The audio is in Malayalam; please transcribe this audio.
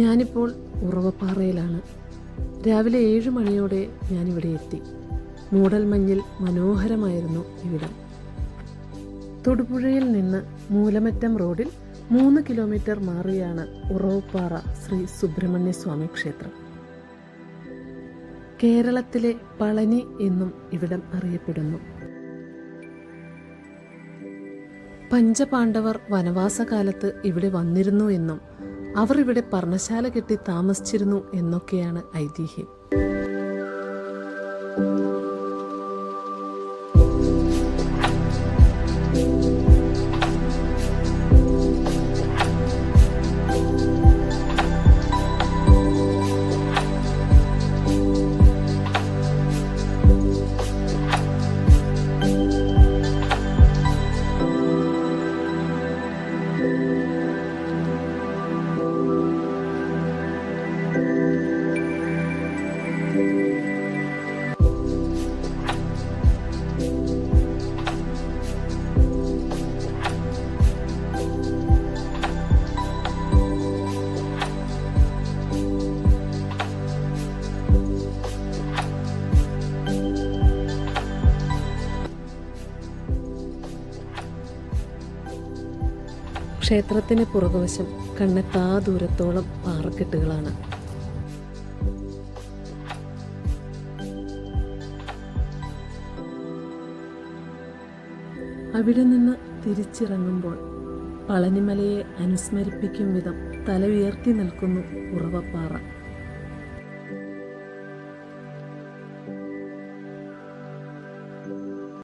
ഞാനിപ്പോൾ ഉറവപ്പാറയിലാണ്. രാവിലെ 7 മണിയോടെ ഞാനിവിടെ എത്തി. മൂടൽമഞ്ഞിൽ മനോഹരമായിരുന്നു ഇവിടം. തൊടുപുഴയിൽ നിന്ന് മൂലമറ്റം റോഡിൽ 3 കിലോമീറ്റർ മാറിയാണ് ഉറവപ്പാറ ശ്രീ സുബ്രഹ്മണ്യസ്വാമി ക്ഷേത്രം. കേരളത്തിലെ പളനി എന്നും ഇവിടം അറിയപ്പെടുന്നു. പഞ്ചപാണ്ഡവർ വനവാസകാലത്ത് ഇവിടെ വന്നിരുന്നു എന്നും അവർ ഇവിടെ പർണശാല കെട്ടി താമസിച്ചിരുന്നു എന്നൊക്കെയാണ് ഐതിഹ്യം. ക്ഷേത്രത്തിന് പുറകുവശം കണ്ണെത്താ ദൂരത്തോളം പാറക്കെട്ടുകളാണ്. അവിടെ നിന്ന് തിരിച്ചിറങ്ങുമ്പോൾ പളനിമലയെ അനുസ്മരിപ്പിക്കും വിധം തല ഉയർത്തി നിൽക്കുന്നു ഉറവപ്പാറ.